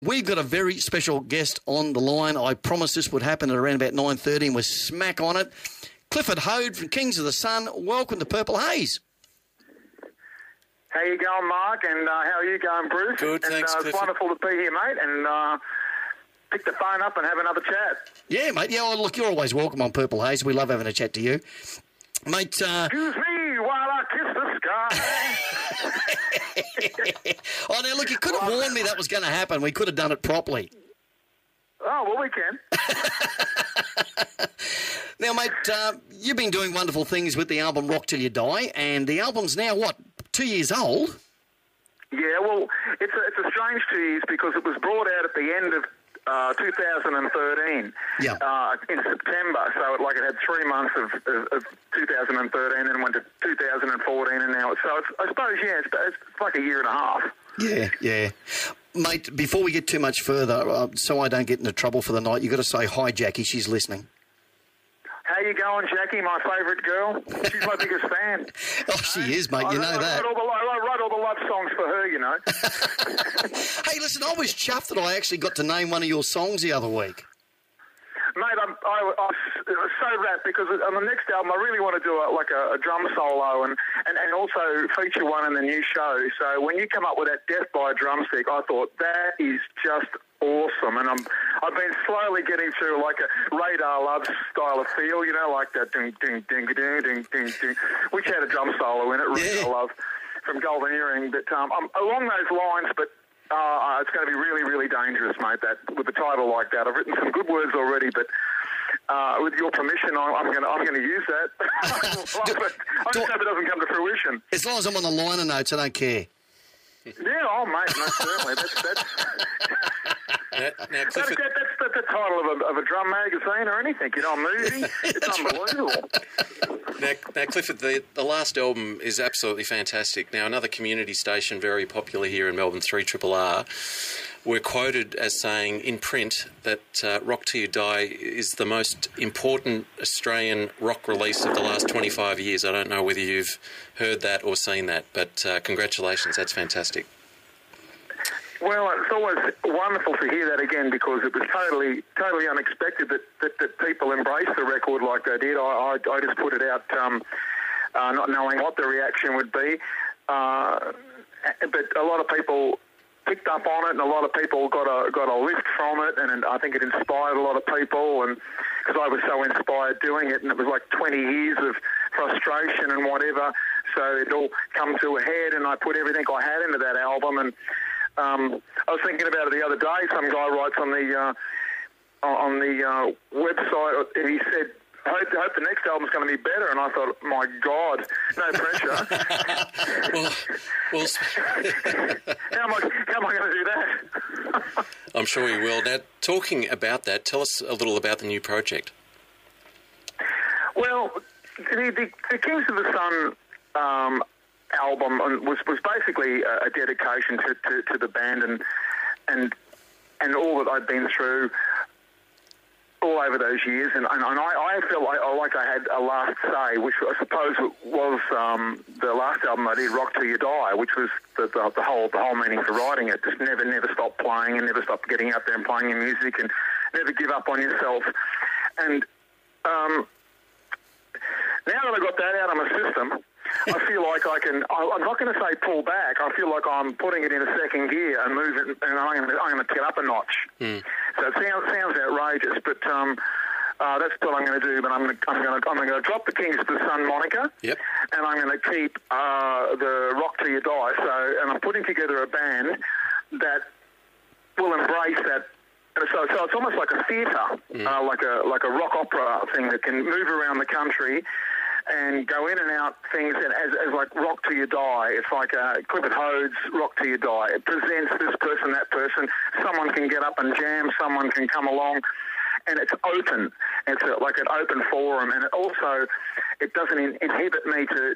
We've got a very special guest on the line. I promised this would happen at around about 9:30 and we're smack on it. Clifford Hoad from Kings of the Sun. Welcome to Purple Haze. How you going, Mark? And how are you going, Bruce? Good, thanks, It's Clifford. wonderful to be here, mate. And pick the phone up and have another chat. Yeah, mate. Yeah, well, look, you're always welcome on Purple Haze. We love having a chat to you. Mate, Excuse me while I kiss the sky. oh, now, look, you could have warned me that was going to happen. We could have done it properly. Oh, well, we can. Now, mate, you've been doing wonderful things with the album Rock Till You Die, and the album's now, 2 years old? Yeah, well, it's a strange 2 years because it was brought out at the end of 2013 in September. So it had 3 months of 2013 and went to 2014 and now. So I suppose, it's like a year and a half. Yeah. Mate, before we get too much further, so I don't get into trouble for the night, you've got to say hi, Jackie. She's listening. How you going, Jackie, my favourite girl? She's my biggest fan. Oh, she is, mate. You know that. I wrote all the love songs for her, you know. Hey, listen, I was chuffed that I actually got to name one of your songs the other week. Mate, I was so rapt because on the next album I really want to do a drum solo and also feature one in the new show. So when you come up with that Death by a Drumstick, I thought that is just awesome. And I've been slowly getting through like a Radar Love style of feel, you know, like that ding ding ding ding ding ding ding, which had a drum solo in it. Radar Love from Golden Earring. But I'm along those lines, but. It's going to be really, really dangerous, mate. That with a title like that, I've written some good words already, but with your permission, I'm going to use that. I just hope it doesn't come to fruition. As long as I'm on the liner notes, I don't care. Yeah, mate, most certainly. Now, Clifford... That's the title of a drum magazine or anything, you know, a movie. It's unbelievable. Now, Clifford, the last album is absolutely fantastic. Now, another community station very popular here in Melbourne, 3RRR, were quoted as saying in print that Rock Till You Die is the most important Australian rock release of the last 25 years. I don't know whether you've heard that or seen that, but congratulations, that's fantastic. Well, it's always wonderful to hear that again because it was totally unexpected that people embraced the record like they did. I just put it out not knowing what the reaction would be. But a lot of people picked up on it and a lot of people got a lift from it, and I think it inspired a lot of people, and because I was so inspired doing it, and it was like 20 years of frustration and whatever, so it all come to a head and I put everything I had into that album. And I was thinking about it the other day. Some guy writes on the website, he said, I hope the next album's going to be better. And I thought, my God, no pressure. well, how am I going to do that? I'm sure you will. Now, talking about that, tell us a little about the new project. Well, the Kings of the Sun album was basically a dedication to the band and all that I'd been through all over those years, and I felt like I had a last say, which I suppose was the last album I did, Rock Till You Die, which was the whole meaning for writing it. Just never stop playing and never stop getting out there and playing your music and never give up on yourself. And now that I got that out of my system, I feel like I'm not going to say pull back. I feel like I'm putting it in a second gear and move it, and I'm going to get up a notch. So it sounds outrageous, but that's what I'm going to do. But I'm going to drop the Kings of the Sun moniker, and I'm going to keep the Rock Till You Die. And I'm putting together a band that will embrace that. So it's almost like a theatre, like a rock opera thing that can move around the country and go in and out things, and as like Rock Till You Die. It's like Clifford Hoad's Rock Till You Die. It presents this person, that person. Someone can get up and jam. Someone can come along, and it's open. It's like an open forum, and it doesn't inhibit me to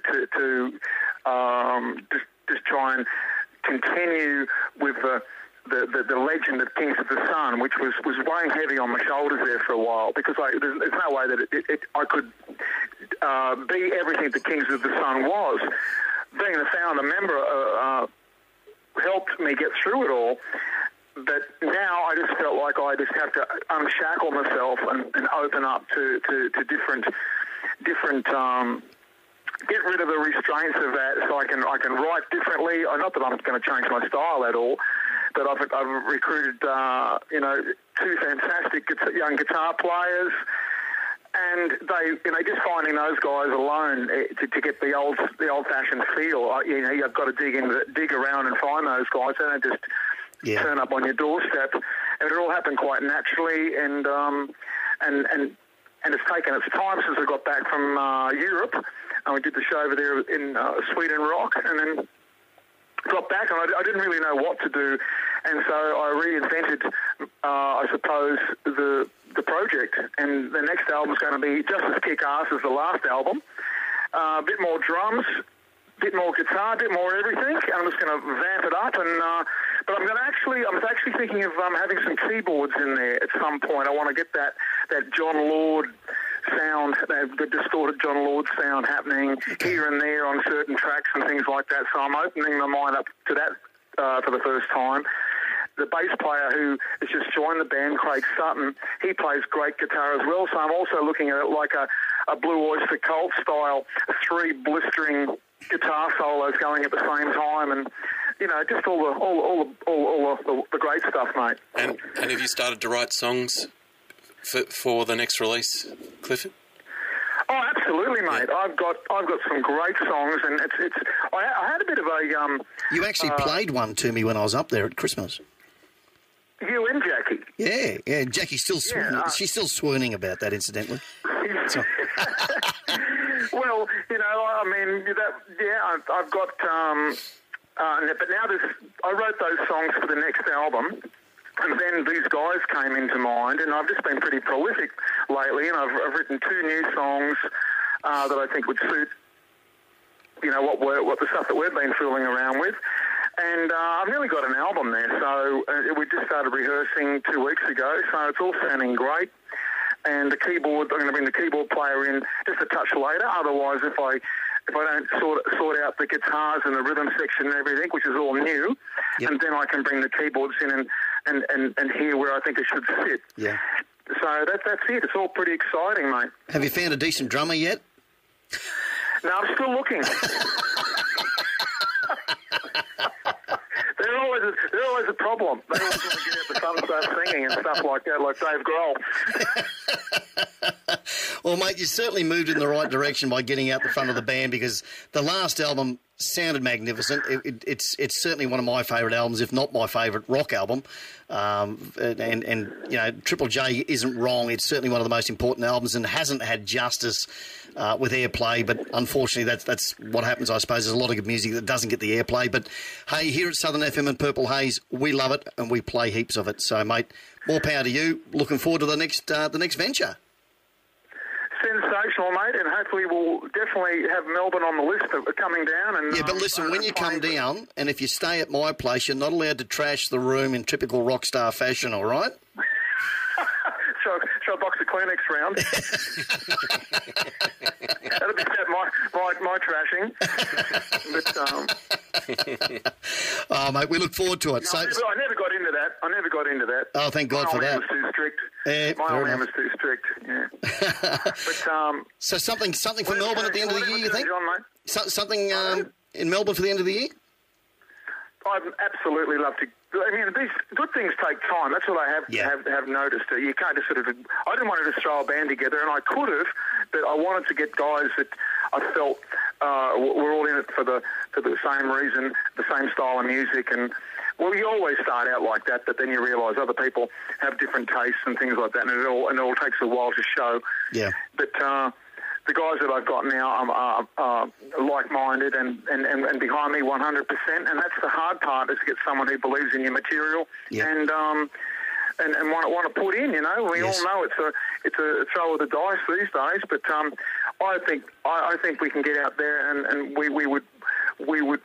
just try and continue with the legend of Kings of the Sun, which was weighing heavy on my shoulders there for a while, because there's no way that I could be everything the Kings of the Sun was. Being the founder member helped me get through it all, But now I just felt like I just have to unshackle myself and open up to different get rid of the restraints of that, so I can write differently. Not that I'm going to change my style at all, but I've recruited two fantastic young guitar players, and they just finding those guys alone to get the old-fashioned feel. You've got to dig around and find those guys. They don't just turn up on your doorstep. And it all happened quite naturally, and it's taken its time since I got back from Europe, and we did the show over there in Sweden Rock, and then got back, and I didn't really know what to do, and so I reinvented, I suppose, the project. And the next album's going to be just as kick-ass as the last album. A bit more drums, a bit more guitar, a bit more everything. And I'm just going to vamp it up, and but I'm actually thinking of having some keyboards in there at some point. I want to get that John Lord sound, the distorted John Lord sound happening here and there on certain tracks and things like that. So I'm opening my mind up to that for the first time. The bass player who has just joined the band, Craig Sutton, he plays great guitar as well. So I'm also looking at it like a Blue Oyster Cult style, 3 blistering guitar solos going at the same time, and just all the great stuff, mate. And have you started to write songs for the next release, Clifford? Oh, absolutely, mate. Yeah. I've got some great songs, and it's. I had a bit of a. You actually played one to me when I was up there at Christmas. You and Jackie. Yeah. Jackie's still swooning. She's still swooning about that, incidentally. Well, I mean, I've got. But now I wrote those songs for the next album. And then these guys came into mind, and I've just been pretty prolific lately, and I've written 2 new songs that I think would suit, what the stuff that we've been fooling around with. And I've nearly got an album there, so we just started rehearsing 2 weeks ago, so it's all sounding great. And I'm going to bring the keyboard player in just a touch later. Otherwise, if I don't sort out the guitars and the rhythm section and everything, which is all new, and then I can bring the keyboards in and hear where I think it should sit. Yeah. So that's it. It's all pretty exciting, mate. Have you found a decent drummer yet? No, I'm still looking. They're always a problem. They always want to get out the front and start singing and stuff like that, like Dave Grohl. Well, mate, you certainly moved in the right direction by getting out the front of the band, because the last album sounded magnificent. It's certainly one of my favourite albums, if not my favourite rock album. And Triple J isn't wrong. It's certainly one of the most important albums and hasn't had justice with airplay. But unfortunately, that's what happens, I suppose. There's a lot of good music that doesn't get the airplay. But hey, here at Southern FM and Purple Haze, we love it and we play heaps of it. So, mate, more power to you. Looking forward to the next venture. Sensational, mate, and hopefully we'll definitely have Melbourne on the list of coming down. And yeah, but listen, when you come down, and if you stay at my place, you're not allowed to trash the room in typical rock star fashion, all right? Show a box of Kleenex round. That'll be about my trashing. But, oh, mate, we look forward to it. No, I never got into that. Oh, thank God for that. My old man was too strict. My old man was too strict, yeah. But, so something for Melbourne at the end of the year, you think? Something in Melbourne for the end of the year? I'd absolutely love to. I mean, these good things take time. That's what I have noticed. You can't just sort of. I didn't want to just throw a band together, and I could have, but I wanted to get guys that I felt were all in it for the same reason, the same style of music, and well, you always start out like that, but then you realise other people have different tastes and things like that, and it all takes a while to show. Yeah. But the guys that I've got now are like-minded and behind me 100%, and that's the hard part, is to get someone who believes in your material and want to put in. We all know it's a throw of the dice these days, but I think we can get out there and we would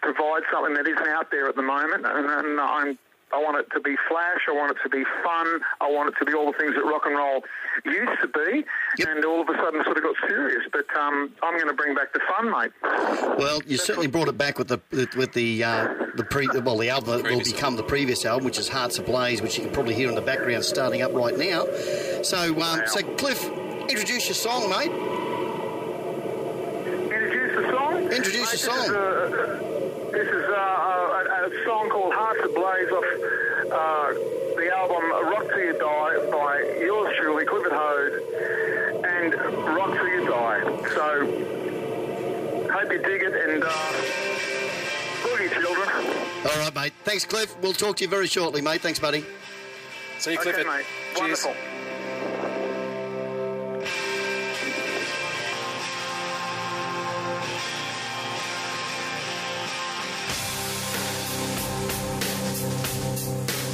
provide something that isn't out there at the moment, and I want it to be flash. I want it to be fun. I want it to be all the things that rock and roll used to be. Yep. And all of a sudden, sort of got serious. But I'm going to bring back the fun, mate. Well, you certainly brought it back with the album that will become the previous album, which is Hearts Ablaze, which you can probably hear in the background starting up right now. So, so Cliff, introduce your song, mate. Introduce the song? Introduce the song. This is a song called Hearts Ablaze off the album Rock Till You Die by yours truly, Clifford Hoad, and Rock Till You Die. So, hope you dig it, and boogie, children. All right, mate. Thanks, Cliff. We'll talk to you very shortly, mate. Thanks, buddy. See you, Clifford. Okay, mate. Cheers. Wonderful.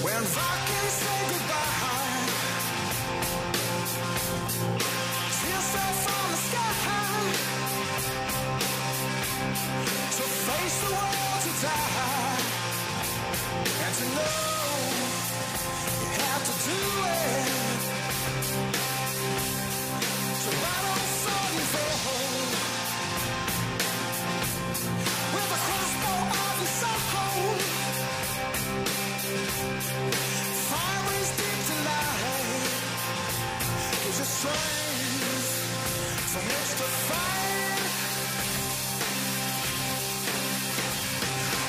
When rockers say goodbye, tears fell from the sky, to face the world to die, and to know you have to do it, to ride on sudden fall, with a crossbow of your soul. Fire is deep tonight, gives you strength from which to fight.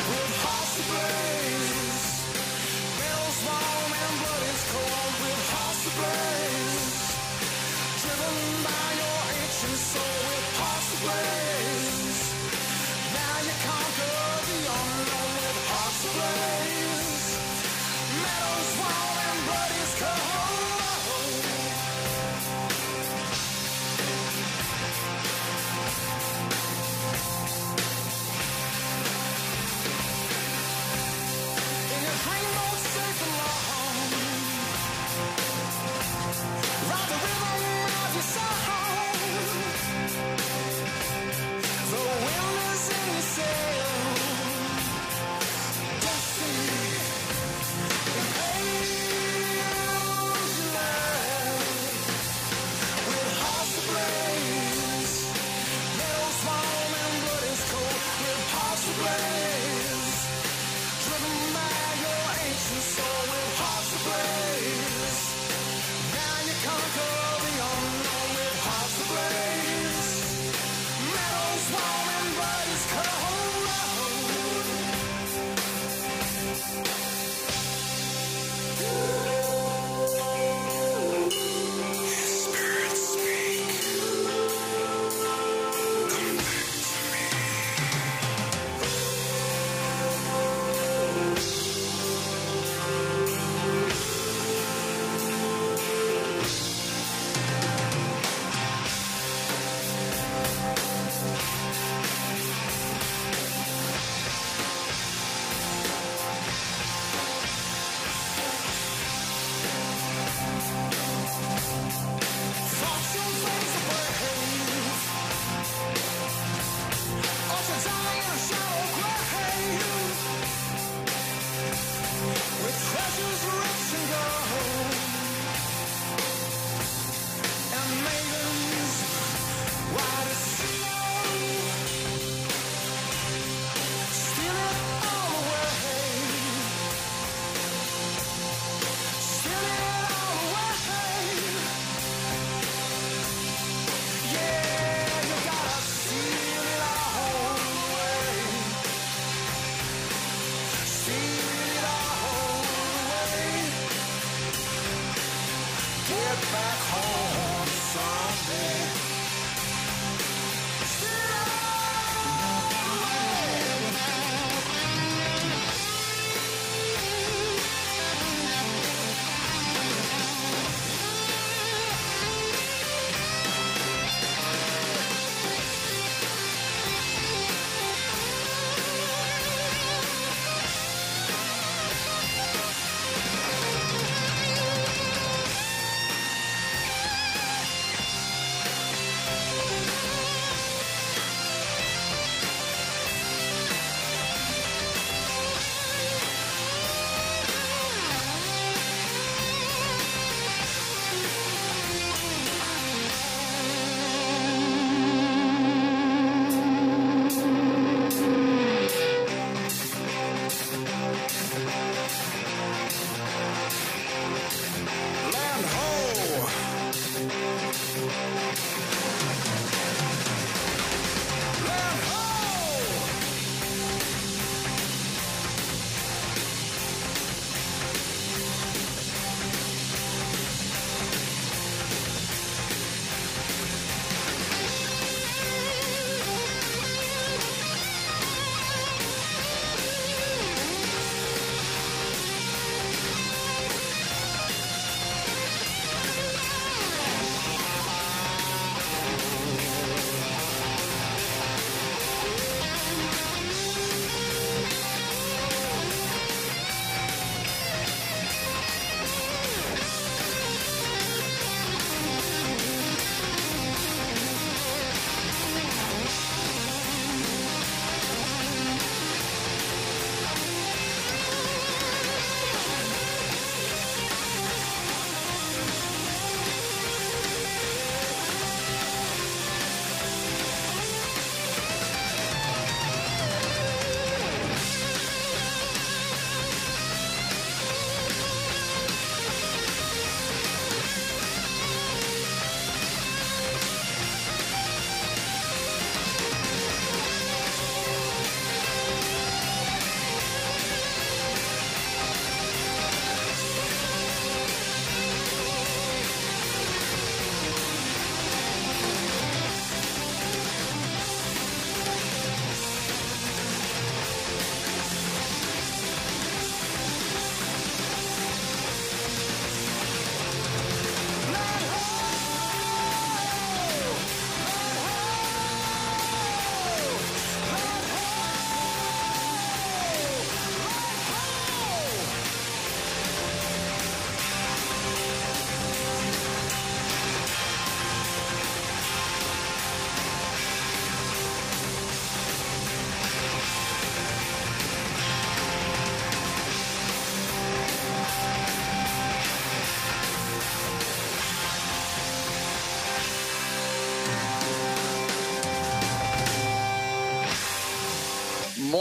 With hearts ablaze, bells warm and blood is cold. With hearts ablaze, driven by your ancient soul. With hearts ablaze, now you conquer the unknown. With hearts ablaze, metal's warm and blood is cold. In your dream mode, safe and long, ride the rhythm of your soul. The wind is in your sail. Don't see with hearts ablaze, metal's warm and blood is cold. With hearts ablaze, driven by your ancient soul. With hearts ablaze, now you conquer the unknown. With hearts ablaze, metal's warm and blood is cold. Spirit speak. Come back to me. Fortune fades away. Or to die in a shallow grave, with treasures rich and gold, and maidens white as snow. Steal it all away. Steal it all away. Yeah, you gotta steal it all away. Steal it all away. Get back home someday. Steal it all away.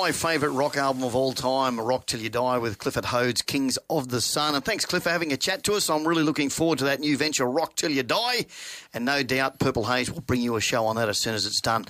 my favourite rock album of all time, Rock Till You Die, with Clifford Hoad's Kings of the Sun. And thanks, Cliff, for having a chat to us. I'm really looking forward to that new venture, Rock Till You Die. And no doubt Purple Haze will bring you a show on that as soon as it's done.